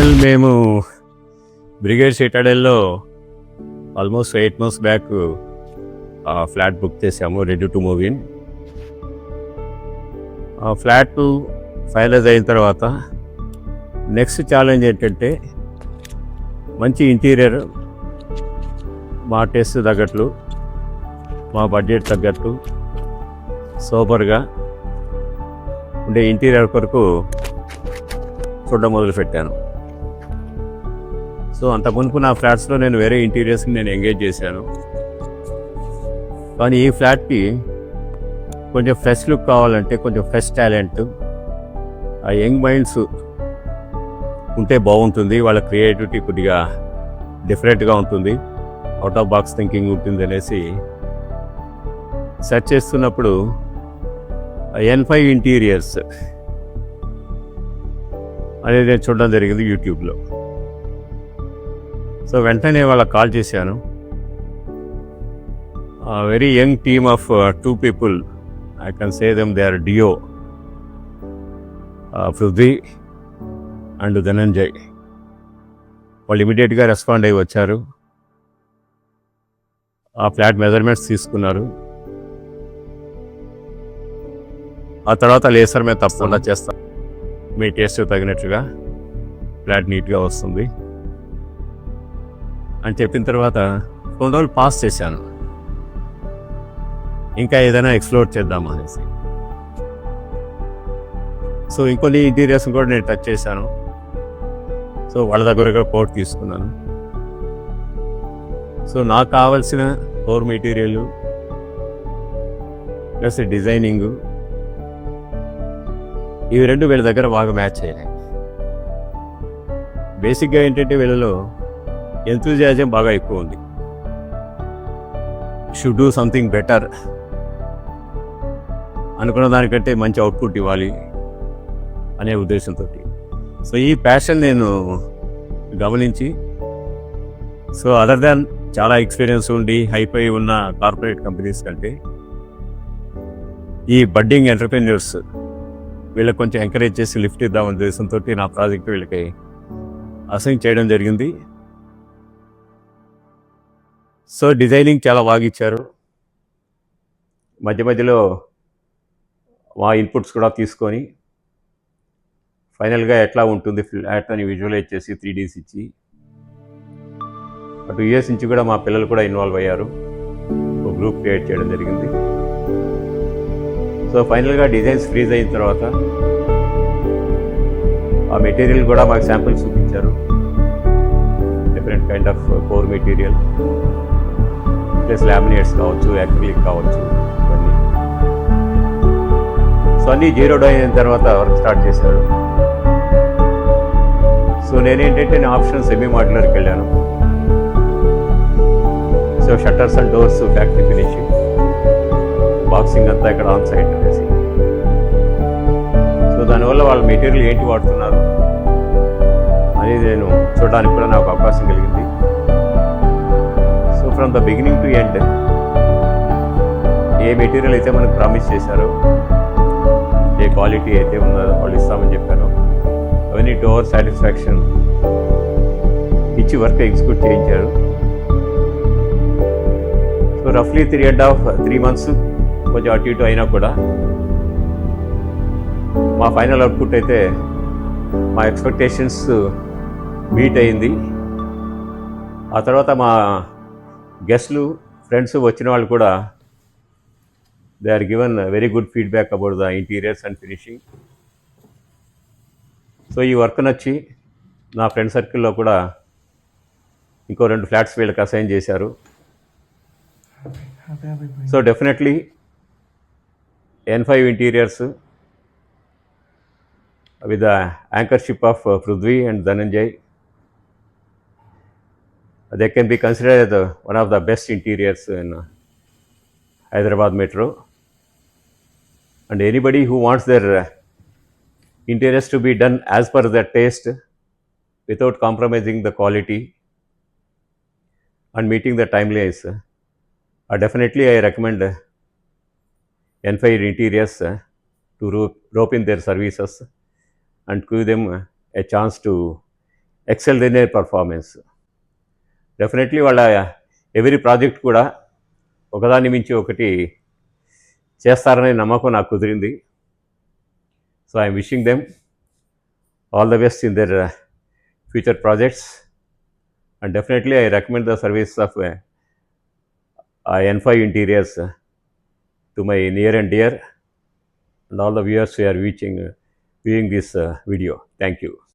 మేము బ్రిగేడ్ సిటాడెల్లో almost 8 months back flat book చేసాము, రెడీ టు మూవ్ ఇన్. ఆ ఫ్లాట్ ఫైనలైజ్ అయిన తర్వాత నెక్స్ట్ ఛాలెంజ్ ఏంటంటే మంచి ఇంటీరియర్, మా టేస్ట్ తగ్గట్లు, మా బడ్జెట్ తగ్గట్టు సూపర్గా ఉండే ఇంటీరియర్ కొరకు చూడడం మొదలుపెట్టాను. సో అంతకుముందు నా ఫ్లాట్స్లో నేను వేరే ఇంటీరియర్స్ని నేను ఎంగేజ్ చేశాను. కానీ ఈ ఫ్లాట్కి కొంచెం ఫ్రెష్ లుక్ కావాలంటే, కొంచెం ఫ్రెష్ టాలెంట్, ఆ యంగ్ మైండ్స్ ఉంటే బాగుంటుంది. వాళ్ళ క్రియేటివిటీ కొద్దిగా డిఫరెంట్గా ఉంటుంది, అవుట్ ఆఫ్ బాక్స్ థింకింగ్ ఉంటుంది అనేసి సెర్చ్ చేస్తున్నప్పుడు N5 ఇంటీరియర్స్ అనేది నేను చూడడం జరిగింది యూట్యూబ్లో. సో వెంటనే వాళ్ళకి కాల్ చేశాను. Very young team of 2 people, I can say them they are Deo, Prithvi and Dhananjay. వాళ్ళు ఇమీడియట్గా రెస్పాండ్ అయ్యి వచ్చారు. ఆ ఫ్లాట్ మెజర్మెంట్స్ తీసుకున్నారు. ఆ తర్వాత లేసర్ మీద తప్పకుండా చేస్తాం, మీ టేస్ట్ తగినట్టుగా ఫ్లాట్ నీట్గా వస్తుంది అని చెప్పిన తర్వాత కొన్ని రోజులు పాస్ చేశాను, ఇంకా ఏదైనా ఎక్స్ప్లోర్ చేద్దాం అనేసి. సో ఇంకొన్ని ఇంటీరియర్స్ కూడా నేను టచ్ చేశాను. సో వాళ్ళ దగ్గర కోట్ తీసుకున్నాను. సో నాకు కావాల్సిన ఫ్లోర్ మెటీరియల్ ప్లస్ డిజైనింగ్, ఇవి రెండు వీళ్ళ దగ్గర బాగా మ్యాచ్ అయ్యాయి. బేసిక్గా ఏంటంటే వీళ్ళలో ఎంతూజియాజం బాగా ఎక్కువ ఉంది. షుడ్ డూ సంథింగ్ బెటర్, అనుకున్న దానికంటే మంచి అవుట్పుట్ ఇవ్వాలి అనే ఉద్దేశంతో. సో ఈ ప్యాషన్ నేను గమనించి, సో అదర్ దాన్ చాలా ఎక్స్పీరియన్స్ ఉండి హైపై ఉన్న కార్పొరేట్ కంపెనీస్ కంటే ఈ బడ్డింగ్ ఎంటర్ప్రెన్యూర్స్ వీళ్ళకి కొంచెం ఎంకరేజ్ చేసి లిఫ్ట్ ఇద్దామనే ఉద్దేశంతో నా ప్రాజెక్ట్ వీళ్ళకి అసైన్ చేయడం జరిగింది. సో డిజైనింగ్ చాలా బాగా ఇచ్చారు. మధ్య మధ్యలో మా ఇన్పుట్స్ కూడా తీసుకొని ఫైనల్గా ఎట్లా ఉంటుంది ఫ్లాట్ అని విజువలైజ్ చేసి 3Ds ఇచ్చి, అటు US నుంచి కూడా మా పిల్లలు కూడా ఇన్వాల్వ్ అయ్యారు. ఒక గ్రూప్ క్రియేట్ చేయడం జరిగింది. సో ఫైనల్గా డిజైన్స్ ఫ్రీజ్ అయిన తర్వాత ఆ మెటీరియల్ కూడా మాకు శాంపిల్స్ చూపించారు. Different kind of core material plus laminates కావచ్చు, యాక్రిలిక్ కావచ్చు, ఇవన్నీ. సో అన్నీ జీరో డౌన్ అయిన తర్వాత వర్క్ స్టార్ట్ చేశారు. సో నేనేంటంటే నేను ఆప్షన్ సెమీ మాడ్యులర్కి వెళ్ళాను. So shutters and doors factory finishing, boxing అంతా ఇక్కడ ఆన్ సైట్ అనేసి. సో దానివల్ల వాళ్ళ మెటీరియల్ ఏంటి వాడుతున్నారు అనేది నేను చూడడానికి కూడా నాకు అవకాశం కలిగింది. So from the beginning to end A material అయితే మనకు ప్రామిస్ చేశారో, ఏ క్వాలిటీ అయితే ఉన్నదో వాళ్ళు ఇస్తామని చెప్పారో, అవన్నీ టు అవర్ సాటిస్ఫాక్షన్ ఇచ్చి వర్క్ ఎగ్జిక్యూట్ చేయించారు. సో రఫ్లీ 3 months కొంచెం అటు ఇటు అయినా కూడా మా ఫైనల్ అవుట్పుట్ అయితే మా ఎక్స్పెక్టేషన్స్ మీట్ అయింది. ఆ తర్వాత మా గెస్ట్లు, ఫ్రెండ్స్ వచ్చిన వాళ్ళు కూడా they are given very good feedback about the interiors and finishing. So ఈ వర్క్ నచ్చి నా ఫ్రెండ్ సర్కిల్లో కూడా ఇంకో 2 ఫ్లాట్స్ వీళ్ళకి అసైన్ చేశారు. So definitely N5 interiors with the anchorship of Prithvi and Dhananjay, they can be considered as one of the best interiors in Hyderabad Metro. And anybody who wants their interiors to be done as per their taste without compromising the quality and meeting the timelines, definitely I recommend N5 interiors to rope in their services and give them a chance to excelled in their performance. Definitely వాళ్ళ every project కూడా ఒకదాని మించి ఒకటి చేస్తారనే నమ్మకం నాకు కుదిరింది. So I'm wishing them all the best in their future projects, and definitely I recommend the service of N5 Interiors to my near and dear and all the viewers who are viewing this video. Thank you.